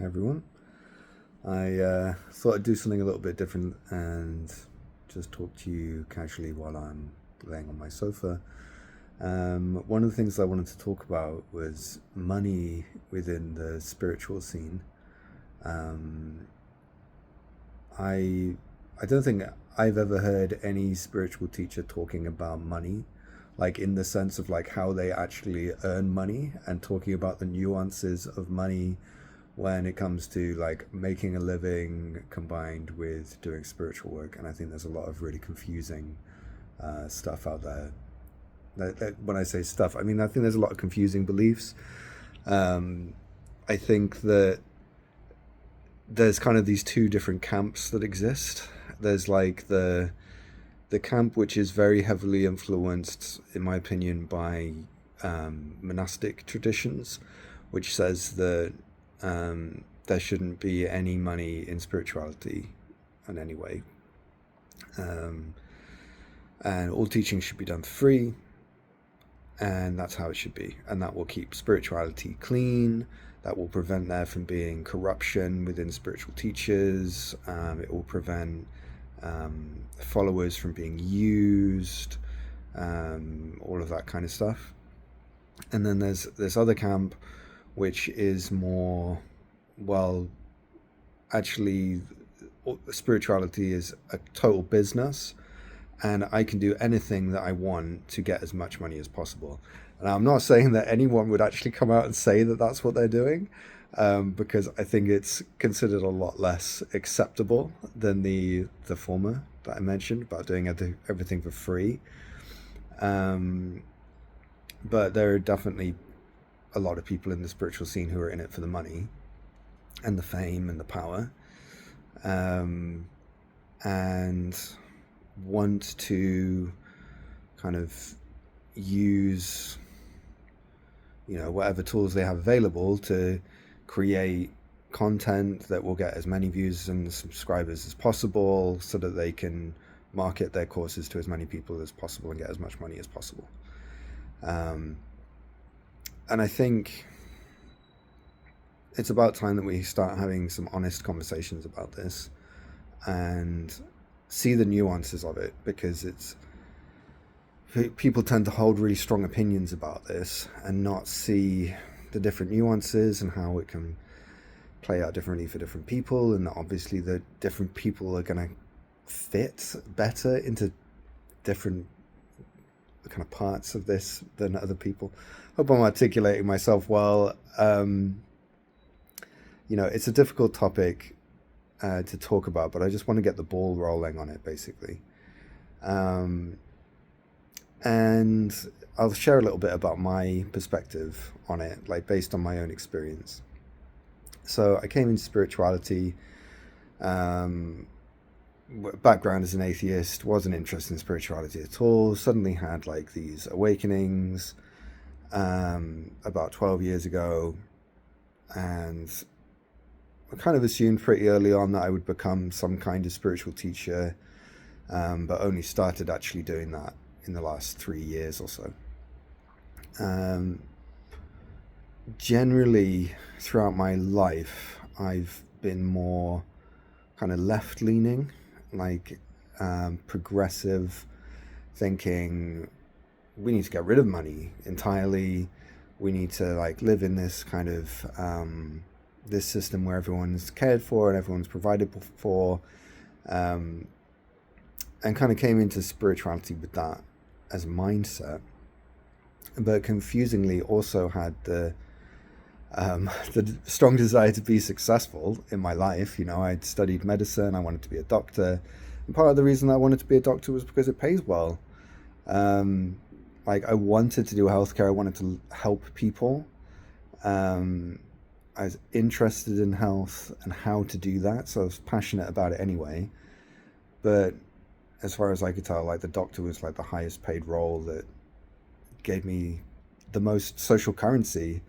everyone. I thought I'd do something a little bit different and just talk to you casually while I'm laying on my sofa. One of the things I wanted to talk about was money within the spiritual scene. Um, I I don't think I've ever heard any spiritual teacher talking about money, like in the sense of like how they actually earn money and talking about the nuances of money when it comes to like making a living combined with doing spiritual work. And I think there's a lot of really confusing stuff out there. When I say stuff, I mean I think there's a lot of confusing beliefs. Um, I think that there's kind of these two different camps that exist. There's like the camp which is very heavily influenced, in my opinion, by monastic traditions, which says that there shouldn't be any money in spirituality in any way, um, and all teaching should be done free, and that's how it should be, and that will keep spirituality clean. That will prevent there from being corruption within spiritual teachers. It will prevent followers from being used, all of that kind of stuff. And then there's this other camp, which is more, well, actually, spirituality is a total business, and I can do anything that I want to get as much money as possible. And I'm not saying that anyone would actually come out and say that that's what they're doing, because I think it's considered a lot less acceptable than the former that I mentioned about doing everything for free. Um, but there are definitely a lot of people in the spiritual scene who are in it for the money and the fame and the power, um, and want to kind of use whatever tools they have available to create content that will get as many views and subscribers as possible so that they can market their courses to as many people as possible and get as much money as possible. um, and I think it's about time that we start having some honest conversations about this and see the nuances of it, because people tend to hold really strong opinions about this and not see the different nuances and how it can play out differently for different people, and that obviously the different people are going to fit better into different kind of parts of this than other people. Hope I'm articulating myself well. It's a difficult topic to talk about, but I just want to get the ball rolling on it, basically. Um, and I'll share a little bit about my perspective on it, like based on my own experience. So I came into spirituality, um, background as an atheist, wasn't interested in spirituality at all. Suddenly had like these awakenings about 12 years ago, and I kind of assumed pretty early on that I would become some kind of spiritual teacher, but only started actually doing that in the last 3 years or so. Um, Generally, throughout my life, I've been more kind of left leaning, like progressive thinking. We need to get rid of money entirely. We need to like live in this kind of this system where everyone's cared for and everyone's provided for, um, and kind of came into spirituality with that as a mindset, but confusingly also had the strong desire to be successful in my life. I'd studied medicine. I wanted to be a doctor, and part of the reason I wanted to be a doctor was because it pays well. Like I wanted to do healthcare. I wanted to help people. Um, I was interested in health and how to do that, so I was passionate about it anyway. But as far as I could tell, like the doctor was like the highest paid role that gave me the most social currency,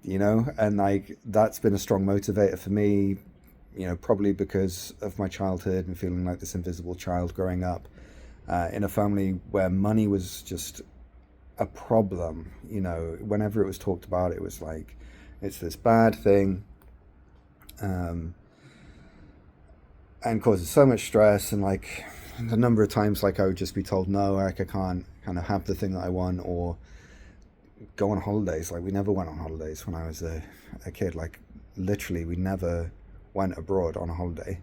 and like that's been a strong motivator for me, probably because of my childhood and feeling like this invisible child growing up in a family where money was just a problem. Whenever it was talked about, it was like it's this bad thing. um, and causes so much stress. And like the number of times like I would just be told no, like I can't kind of have the thing that I want, or go on holidays. Like we never went on holidays when I was a kid. Like literally we never went abroad on a holiday.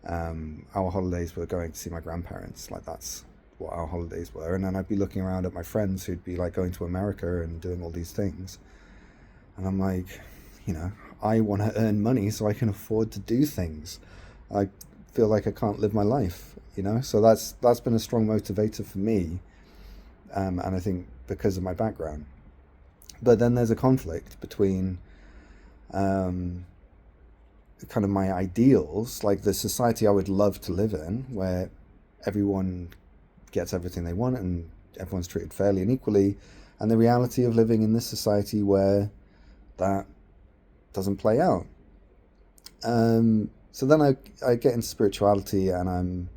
Our holidays were going to see my grandparents. Like that's what our holidays were. And then I'd be looking around at my friends who'd be like going to America and doing all these things, and I'm like, I want to earn money so I can afford to do things. I feel like I can't live my life, so that's been a strong motivator for me. And I think because of my background. But then there's a conflict between kind of my ideals, like the society I would love to live in, where everyone gets everything they want and everyone's treated fairly and equally, and the reality of living in this society where that doesn't play out. So then I get into spirituality, and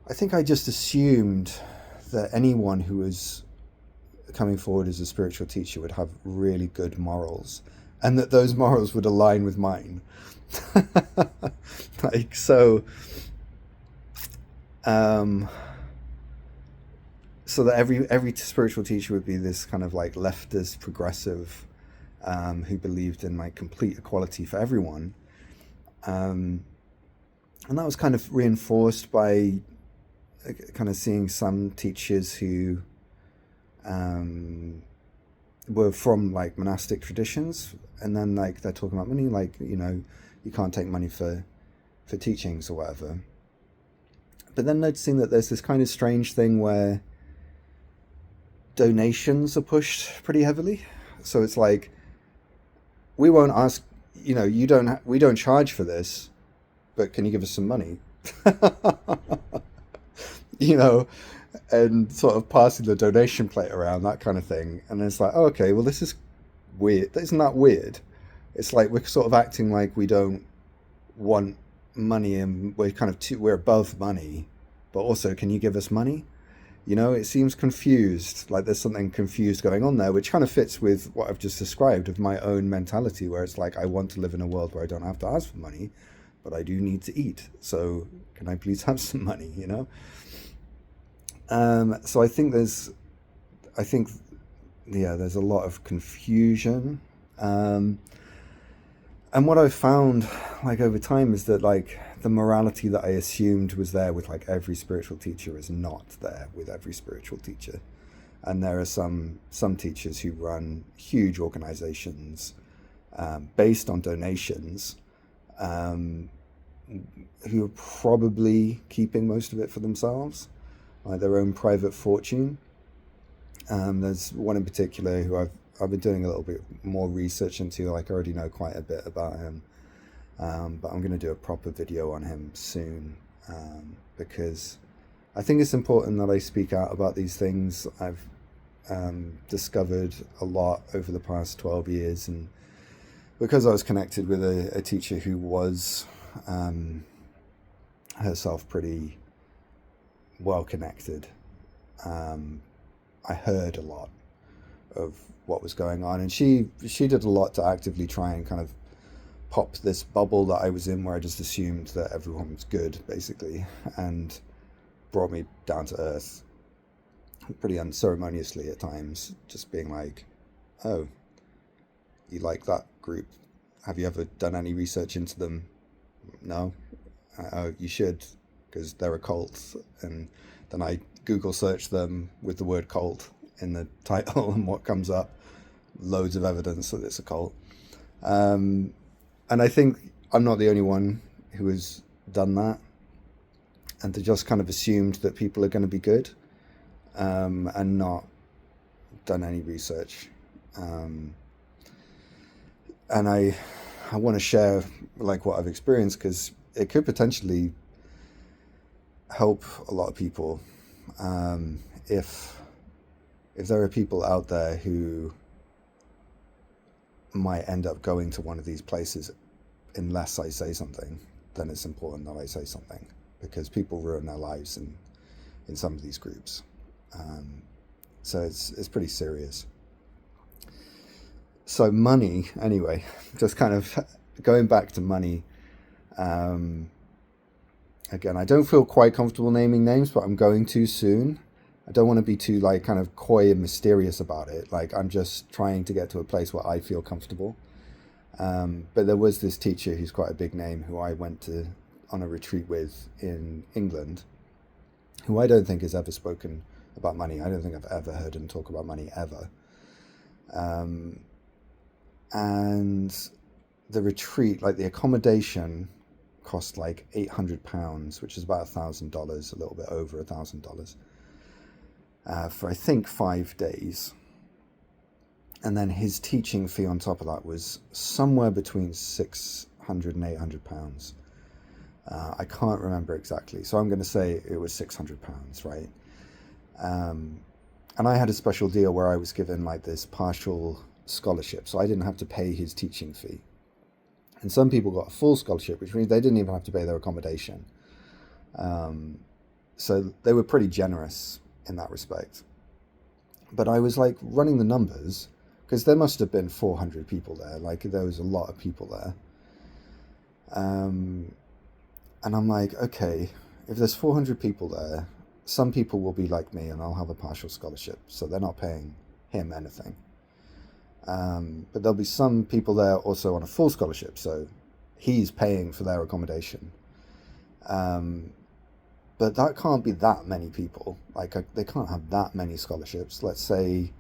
I think I just assumed that anyone who was coming forward as a spiritual teacher would have really good morals, and that those morals would align with mine. Like so, so that every spiritual teacher would be this kind of like leftist progressive, who believed in like complete equality for everyone, and that was kind of reinforced by kind of seeing some teachers who were from like monastic traditions, and then like they're talking about money, like you can't take money for teachings or whatever. But then noticing that there's this kind of strange thing where donations are pushed pretty heavily. So it's like, we won't ask, we don't charge for this, but can you give us some money? And sort of passing the donation plate around, that kind of thing. And it's like, oh, okay, well, this is weird. Isn't that weird? It's like we're sort of acting like we don't want money, and we're kind of we're above money, but also, can you give us money? It seems confused, like there's something confused going on there, which kind of fits with what I've just described of my own mentality, where it's like, I want to live in a world where I don't have to ask for money, but I do need to eat. So can I please have some money, So I think there's a lot of confusion. And what I've found, like over time, is that like the morality that I assumed was there with like every spiritual teacher is not there with every spiritual teacher. And there are some teachers who run huge organizations, based on donations, who are probably keeping most of it for themselves, like their own private fortune. There's one in particular who I've been doing a little bit more research into. Like I already know quite a bit about him, but I'm going to do a proper video on him soon, because I think it's important that I speak out about these things. I've discovered a lot over the past 12 years, and because I was connected with a teacher who was herself pretty well connected, I heard a lot of what was going on, and she did a lot to actively try and kind of pop this bubble that I was in, where I just assumed that everyone was good, basically, and brought me down to earth pretty unceremoniously at times, just being like, oh, you like that group? Have you ever done any research into them? No? Oh, you should, because they're a cult. And then I Google search them with the word cult in the title, and what comes up? Loads of evidence that it's a cult. And I think I'm not the only one who has done that, and to just kind of assumed that people are going to be good, and not done any research. And I want to share like what I've experienced, because it could potentially help a lot of people, if there are people out there who might end up going to one of these places unless I say something. Then it's important that I say something, because people ruin their lives in some of these groups. So it's pretty serious. So money, anyway, just kind of going back to money, again, I don't feel quite comfortable naming names, but I'm going to soon. I don't want to be too like kind of coy and mysterious about it. Like I'm just trying to get to a place where I feel comfortable. But there was this teacher who's quite a big name who I went to on a retreat with in England, who I don't think has ever spoken about money. I don't think I've ever heard him talk about money ever. And the retreat, like the accommodation, cost like £800, which is about $1,000, a little bit over $1,000, for I think 5 days. And then his teaching fee on top of that was somewhere between £600 and £800. I can't remember exactly, so I'm going to say it was £600, right? And I had a special deal where I was given like this partial scholarship, so I didn't have to pay his teaching fee. And some people got a full scholarship, which means they didn't even have to pay their accommodation. So they were pretty generous in that respect. But I was like running the numbers, because there must have been 400 people there. Like there was a lot of people there. And I'm like, okay, if there's 400 people there, some people will be like me and I'll have a partial scholarship. So they're not paying him anything. But there'll be some people there also on a full scholarship. So he's paying for their accommodation. But that can't be that many people. Like they can't have that many scholarships. Let's say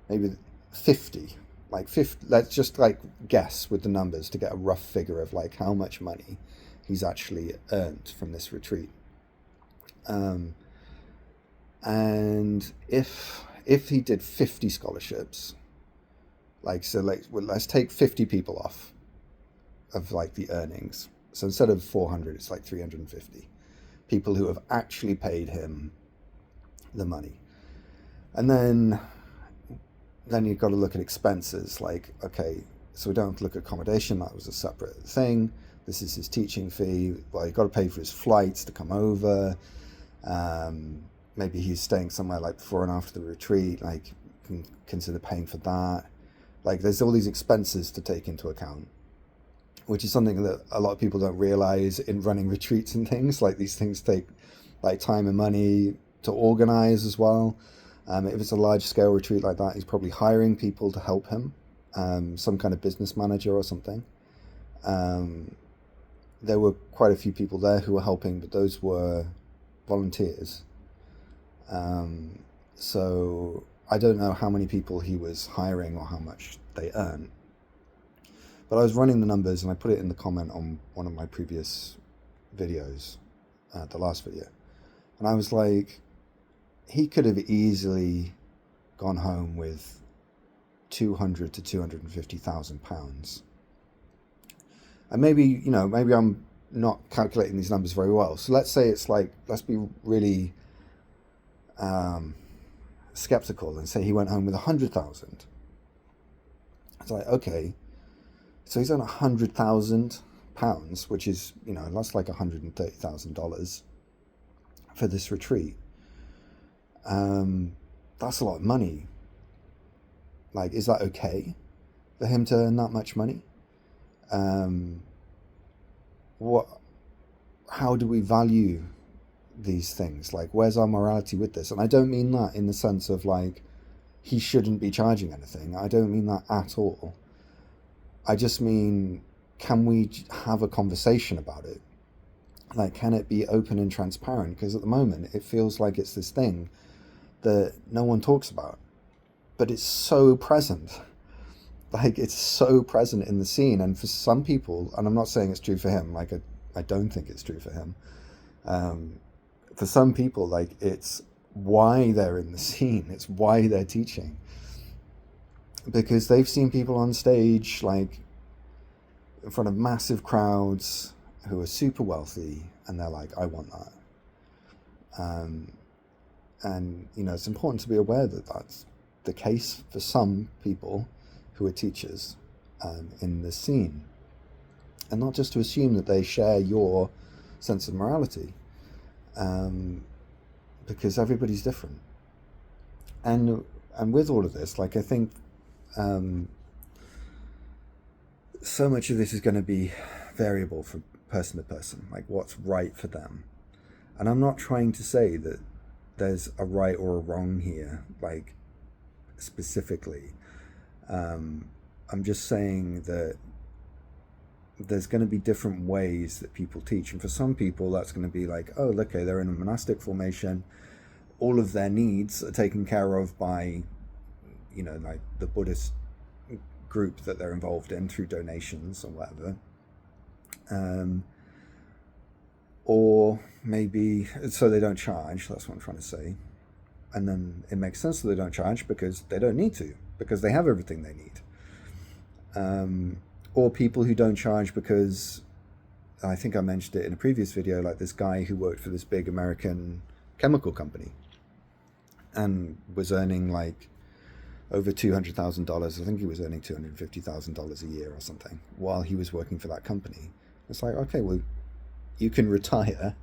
maybe 50. Like 50. Let's just like guess with the numbers to get a rough figure of like how much money he's actually earned from this retreat. And if he did 50 scholarships, like so, like let's take 50 people off of like the earnings. So instead of 400, it's like 350 people who have actually paid him the money. And then you've got to look at expenses. Like, okay, so we don't have to look at accommodation. That was a separate thing. This is his teaching fee. Well, you've got to pay for his flights to come over. Maybe he's staying somewhere like before and after the retreat. Like, you can consider paying for that. Like, there's all these expenses to take into account, which is something that a lot of people don't realize in running retreats and things. Like, these things take like time and money to organize as well. If it's a large scale retreat like that, he's probably hiring people to help him, some kind of business manager or something. There were quite a few people there who were helping, but those were volunteers. So I don't know how many people he was hiring or how much they earn. But I was running the numbers and I put it in the comment on one of my previous videos, the last video. And I was like, he could have easily gone home with £200,000 to £250,000. And maybe I'm not calculating these numbers very well. So let's say it's like, let's be really skeptical and say he went home with 100,000. It's like, okay, so he's on £100,000, which is, that's like $130,000 for this retreat. That's a lot of money. Like, is that okay for him to earn that much money? How do we value these things? Like, where's our morality with this? And I don't mean that in the sense of like, he shouldn't be charging anything. I don't mean that at all. I just mean, can we have a conversation about it? Like, can it be open and transparent? Because at the moment, it feels like it's this thing that no one talks about, but it's so present. Like, it's so present in the scene. And for some people, and I'm not saying it's true for him, like I don't think it's true for him. For some people, like, it's why they're in the scene. It's why they're teaching. Because they've seen people on stage, like, in front of massive crowds who are super wealthy, and they're like, I want that. And, it's important to be aware that that's the case for some people who are teachers in the scene. And not just to assume that they share your sense of morality, because everybody's different. And with all of this, like, I think so much of this is going to be variable from person to person, like what's right for them. And I'm not trying to say that there's a right or a wrong here, like specifically. I'm just saying that there's going to be different ways that people teach. And for some people, that's going to be like, oh, okay, they're in a monastic formation. All of their needs are taken care of by, like the Buddhist group that they're involved in through donations or whatever. Or maybe, so they don't charge, that's what I'm trying to say. And then it makes sense that they don't charge because they don't need to, because they have everything they need. Or people who don't charge because, I think I mentioned it in a previous video, like this guy who worked for this big American chemical company and was earning like over $200,000. I think he was earning $250,000 a year or something while he was working for that company. It's like, okay, well, you can retire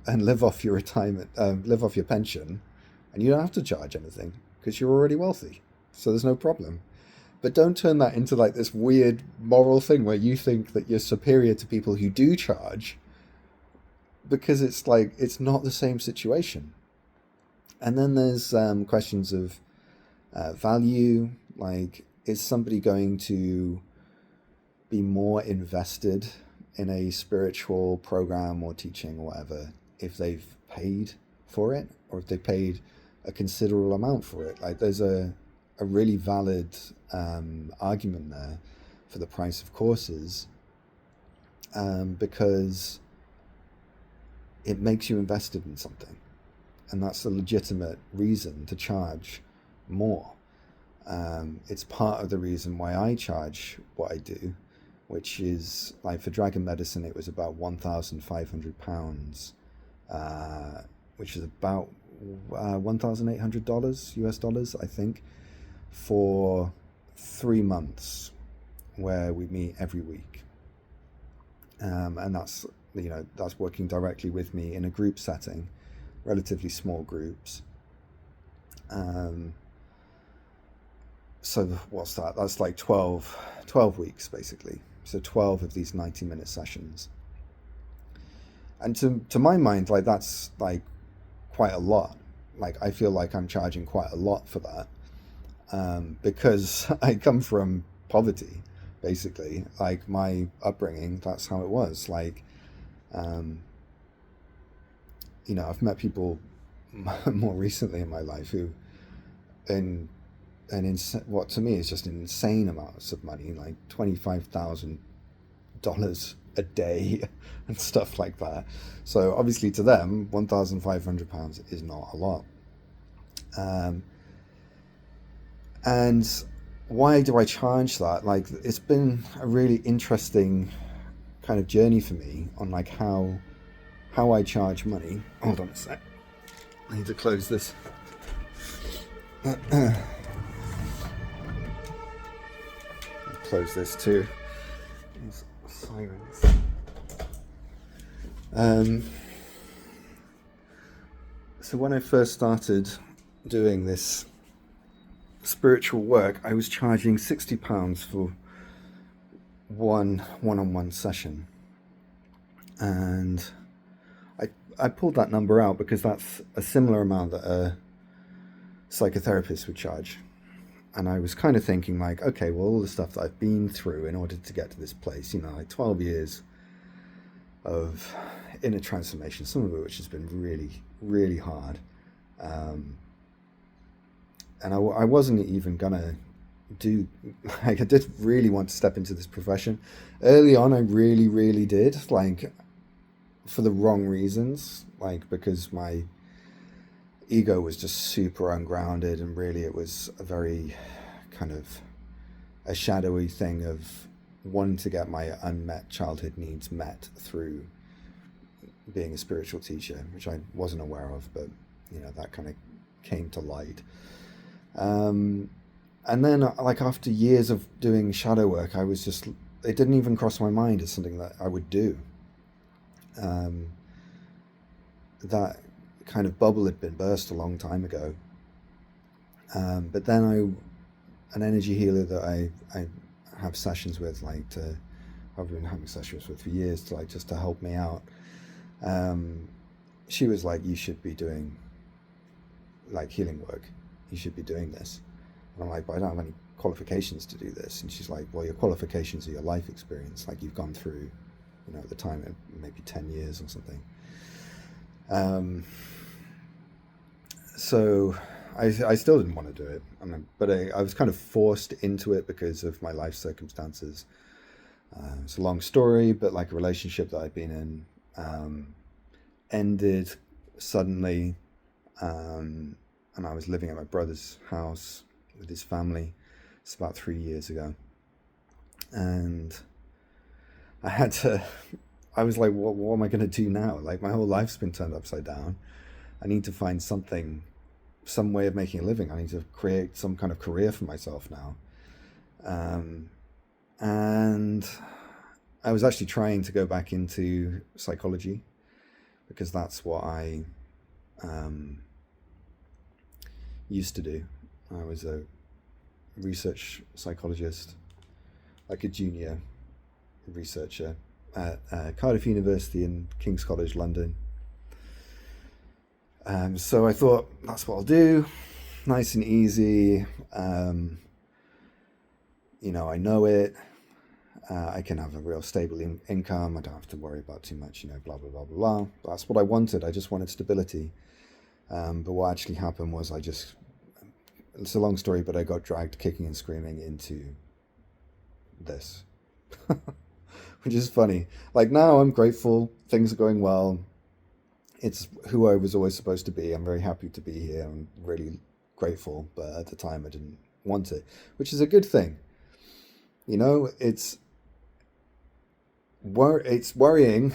and live off your retirement, live off your pension, and you don't have to charge anything because you're already wealthy. So there's no problem. But don't turn that into like this weird moral thing where you think that you're superior to people who do charge, because it's like, it's not the same situation. And then there's questions of value, like, is somebody going to be more invested in a spiritual program or teaching or whatever if they've paid for it, or if they paid a considerable amount for it? Like, there's a really valid argument there for the price of courses, because it makes you invested in something, and that's a legitimate reason to charge more. It's part of the reason why I charge what I do, which is, like, for dragon medicine it was about £1,500, which is about $1,800 US dollars, I think, for 3 months, where we meet every week. And that's, that's working directly with me in a group setting, relatively small groups. So what's that? That's like 12 weeks, basically. So 12 of these 90-minute sessions. And to my mind, like, that's like quite a lot. Like, I feel like I'm charging quite a lot for that, because I come from poverty, basically. Like, my upbringing, that's how it was. Like, I've met people more recently in my life who, in what to me is just insane amounts of money, like $25,000 a day and stuff like that. So obviously to them, £1,500 is not a lot. And why do I charge that? Like, it's been a really interesting kind of journey for me on like how I charge money. Hold on a sec. I need to close this. Close this too. These sirens. So when I first started doing this spiritual work, I was charging £60 for one-on-one session, and I pulled that number out because that's a similar amount that a psychotherapist would charge. And I was kind of thinking, like, okay, well, all the stuff that I've been through in order to get to this place, like 12 years of inner transformation, some of it which has been really, really hard. And I wasn't even gonna do, like, I did really want to step into this profession. Early on, I really, really did, like, for the wrong reasons, like, because my ego was just super ungrounded, and really it was a very kind of a shadowy thing of wanting to get my unmet childhood needs met through being a spiritual teacher, which I wasn't aware of, but that kind of came to light. And then, like, after years of doing shadow work, I was just, it didn't even cross my mind as something that I would do. That kind of bubble had been burst a long time ago. But then an energy healer that I have sessions with, like to I've been having sessions with for years to like just to help me out. Um, she was like, "You should be doing like healing work. You should be doing this." And I'm like, "But I don't have any qualifications to do this." And she's like, "Well, your qualifications are your life experience. Like you've gone through, at the time maybe 10 years or something." Um, so I still didn't want to do it, but I was kind of forced into it because of my life circumstances. It's a long story, but like a relationship that I'd been in ended suddenly, and I was living at my brother's house with his family. It's about 3 years ago, and I had to. I was like, what am I going to do now? Like my whole life's been turned upside down. I need to find some way of making a living. I need to create some kind of career for myself now. And I was actually trying to go back into psychology because that's what I used to do. I was a research psychologist, like a junior researcher at Cardiff University and King's College London. So I thought that's what I'll do, nice and easy. I know it. I can have a real stable income. I don't have to worry about too much, blah, blah, blah, blah, blah. That's what I wanted. I just wanted stability. But what actually happened was it's a long story, but I got dragged kicking and screaming into this, which is funny. Like now I'm grateful. Things are going well. It's who I was always supposed to be. I'm very happy to be here. I'm really grateful. But at the time I didn't want it, which is a good thing. It's worrying.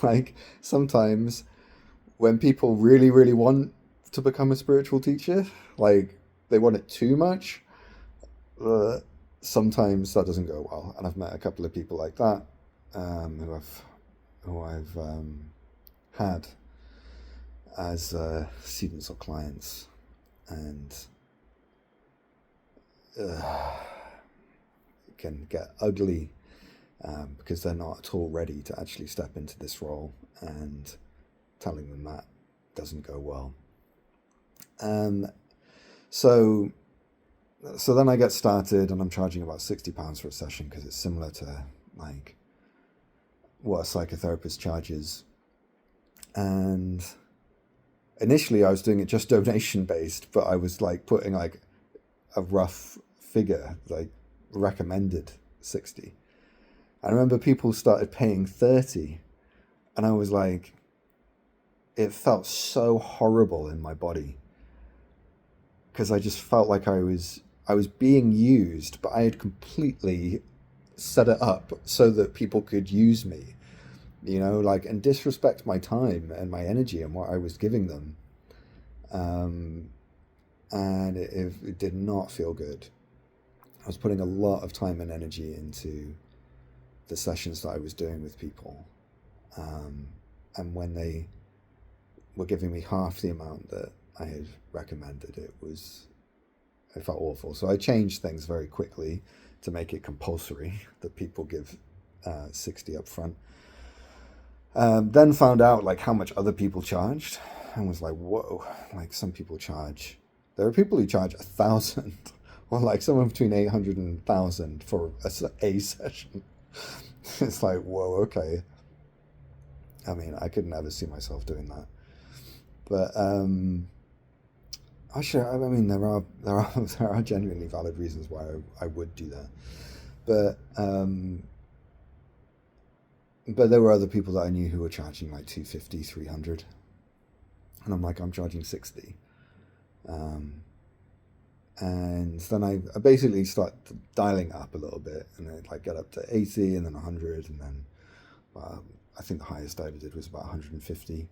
Like sometimes when people really, really want to become a spiritual teacher, like they want it too much, sometimes that doesn't go well. And I've met a couple of people like that, who I've had as students or clients, and it can get ugly because they're not at all ready to actually step into this role, and telling them that doesn't go well. So then I get started, and I'm charging about £60 for a session because it's similar to like what a psychotherapist charges. And initially I was doing it just donation based, but I was like putting like a rough figure, like recommended 60. I remember people started paying 30, and I was like, it felt so horrible in my body because I just felt like I was being used, but I had completely set it up so that people could use me, and disrespect my time and my energy and what I was giving them. And it did not feel good. I was putting a lot of time and energy into the sessions that I was doing with people. And when they were giving me half the amount that I had recommended, it felt awful. So I changed things very quickly to make it compulsory that people give 60 up front. Then found out like how much other people charged, and was like, whoa, like some people charge. There are people who charge 1,000, or like somewhere between 800 and 1,000 for a session. It's like, whoa, okay. I mean, I could never see myself doing that. But actually, I mean, there are genuinely valid reasons why I would do that. But there were other people that I knew who were charging like 250, 300, and I'm like, I'm charging 60. And then I basically start dialing up a little bit, and I'd like get up to 80, and then 100, and then I think the highest I ever did was about 150.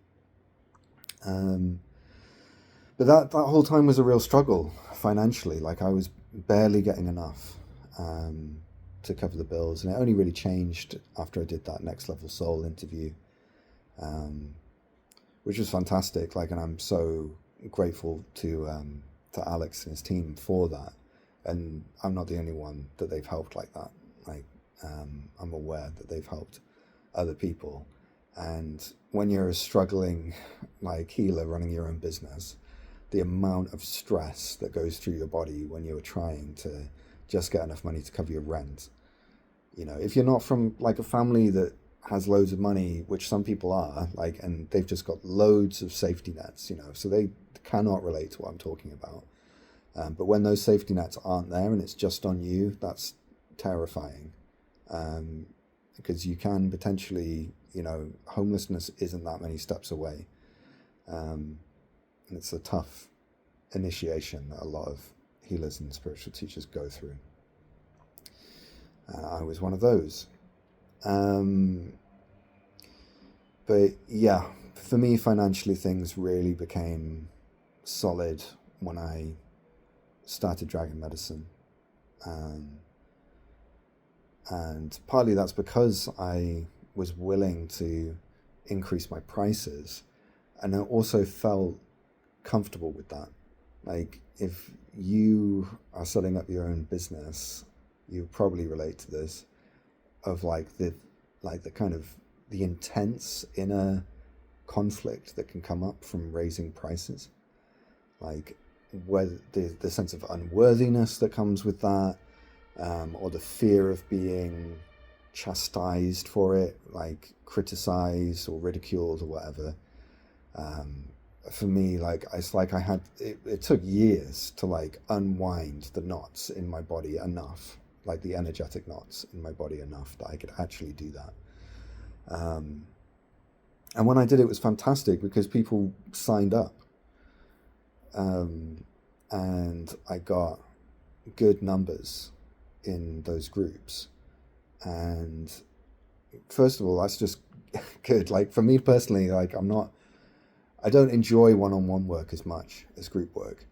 But that whole time was a real struggle financially. Like I was barely getting enough to cover the bills, and it only really changed after I did that Next Level Soul interview, which was fantastic. Like, and I'm so grateful to Alex and his team for that. And I'm not the only one that they've helped like that. Like, I'm aware that they've helped other people. And when you're a struggling like healer running your own business, the amount of stress that goes through your body when you're trying to just get enough money to cover your rent. If you're not from like a family that has loads of money, which some people are, like, and they've just got loads of safety nets, so they cannot relate to what I'm talking about. But when those safety nets aren't there and it's just on you, that's terrifying. Because you can potentially, homelessness isn't that many steps away. And it's a tough initiation that a lot of healers and spiritual teachers go through. I was one of those. But yeah, for me, financially, things really became solid when I started Dragon Medicine. And partly that's because I was willing to increase my prices, and I also felt comfortable with that. Like, if you are setting up your own business, you probably relate to this, of the kind of the intense inner conflict that can come up from raising prices, like whether the sense of unworthiness that comes with that, or the fear of being chastised for it, like criticized or ridiculed or whatever. For me, it took years to like unwind the knots in my body enough, like the energetic knots in my body enough that I could actually do that. And when I did, it was fantastic because people signed up. And I got good numbers in those groups. And first of all, that's just good. Like, for me personally, like, I don't enjoy one-on-one work as much as group work.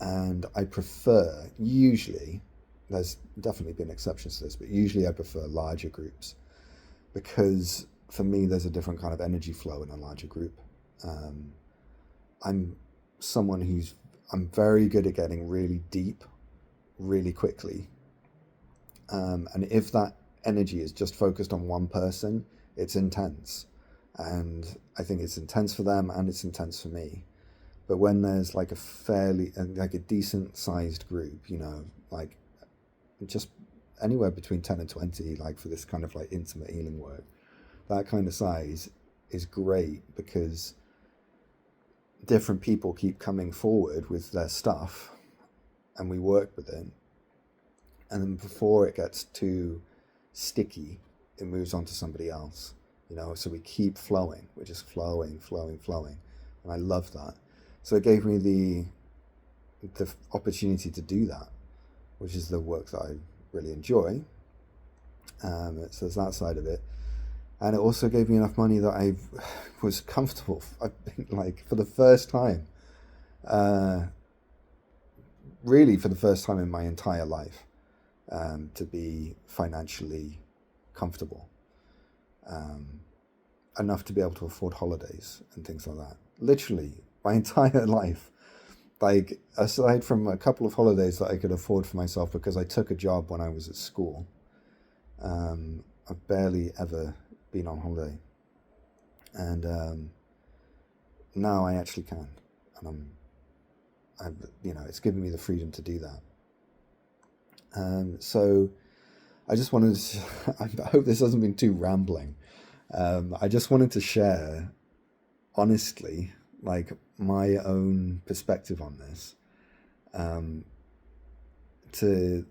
And I prefer, usually, there's definitely been exceptions to this, but usually I prefer larger groups, because for me, there's a different kind of energy flow in a larger group. I'm someone I'm very good at getting really deep really quickly. And if that energy is just focused on one person, it's intense. And I think it's intense for them and it's intense for me. But when there's like a decent sized group, like just anywhere between 10 and 20, like for this kind of like intimate healing work, that kind of size is great, because different people keep coming forward with their stuff and we work with it. And then before it gets too sticky, it moves on to somebody else, so we keep flowing. We're just flowing. And I love that. So it gave me the opportunity to do that, which is the work that I really enjoy. So there's that side of it. And it also gave me enough money that I was comfortable. I've been like, for the first time, really for the first time in my entire life, to be financially comfortable. Enough to be able to afford holidays and things like that. Literally, my entire life. Like, aside from a couple of holidays that I could afford for myself because I took a job when I was at school, I've barely ever been on holiday. And now I actually can. And it's given me the freedom to do that. So I just wanted to, I hope this hasn't been too rambling. I just wanted to share, honestly, like my own perspective on this, to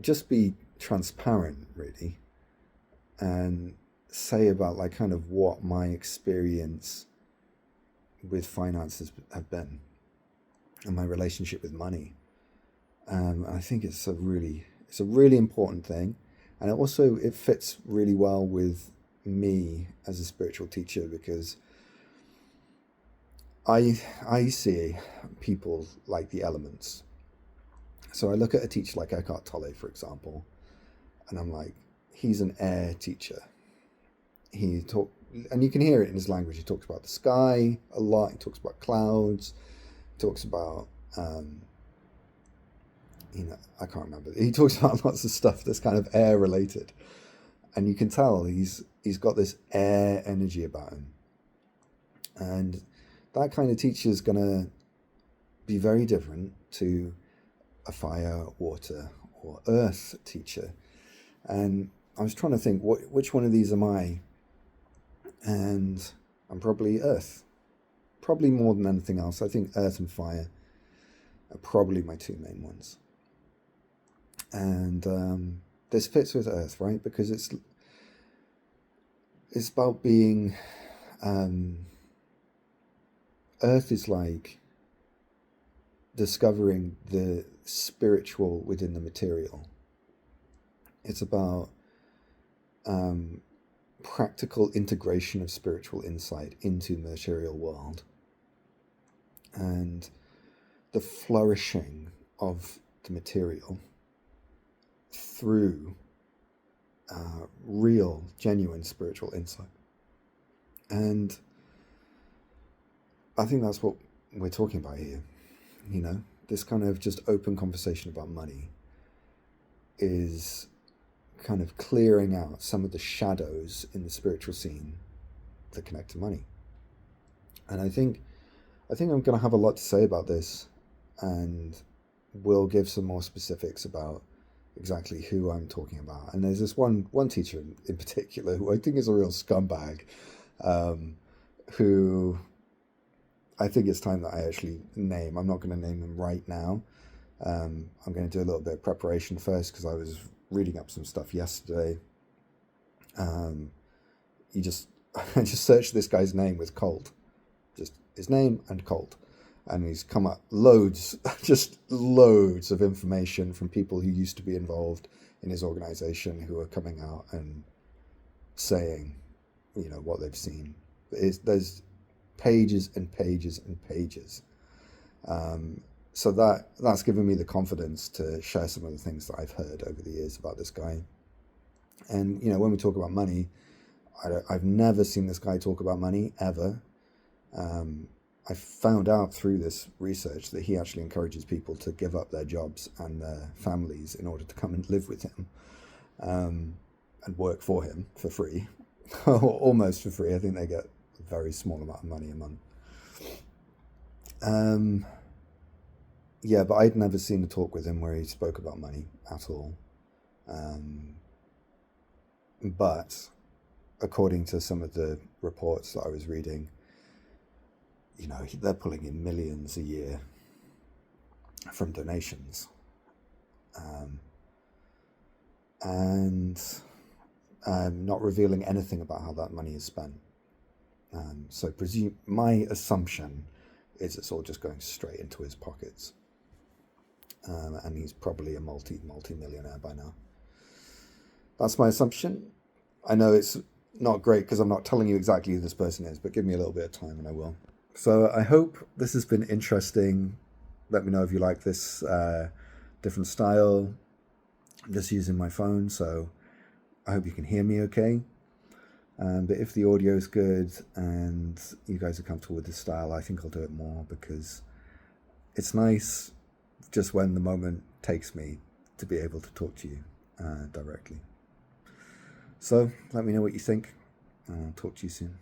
just be transparent, really, and say about like kind of what my experience with finances have been and my relationship with money. I think it's a really important thing, and it fits really well with me as a spiritual teacher, because I see people like the elements. So I look at a teacher like Eckhart Tolle, for example, and I'm like, he's an air teacher. And you can hear it in his language. He talks about the sky a lot. He talks about clouds. He talks about I can't remember. He talks about lots of stuff that's kind of air related, and you can tell he's got this air energy about him, and that kind of teacher is gonna be very different to a fire, water, or earth teacher. And I was trying to think, which one of these am I? And I'm probably earth. Probably more than anything else. I think earth and fire are probably my two main ones. And this fits with earth, right? Because it's about being... earth is like discovering the spiritual within the material. It's about practical integration of spiritual insight into the material world, and the flourishing of the material through real, genuine spiritual insight. And I think that's what we're talking about here. This kind of just open conversation about money is kind of clearing out some of the shadows in the spiritual scene that connect to money. And I think I'm going to have a lot to say about this, and we'll give some more specifics about exactly who I'm talking about. And there's this one teacher in particular who I think is a real scumbag, who I think it's time that I actually name. I'm not going to name him right now. I'm going to do a little bit of preparation first, because I was reading up some stuff yesterday. I just searched this guy's name with cult, just his name and cult, and he's come up just loads of information from people who used to be involved in his organization, who are coming out and saying, what they've seen. There's pages and pages and pages. So that's given me the confidence to share some of the things that I've heard over the years about this guy. And, when we talk about money, I've never seen this guy talk about money, ever. I found out through this research that he actually encourages people to give up their jobs and their families in order to come and live with him, and work for him for free, almost for free. I think they get a very small amount of money a month. Yeah, but I'd never seen a talk with him where he spoke about money at all. But according to some of the reports that I was reading, they're pulling in millions a year from donations. And not revealing anything about how that money is spent. So my assumption is it's all just going straight into his pockets. And he's probably a multi-millionaire by now. That's my assumption. I know it's not great because I'm not telling you exactly who this person is, but give me a little bit of time and I will. So I hope this has been interesting. Let me know if you like this different style. I'm just using my phone, so I hope you can hear me okay. But if the audio is good and you guys are comfortable with this style, I think I'll do it more, because it's nice just when the moment takes me to be able to talk to you directly. So let me know what you think, and I'll talk to you soon.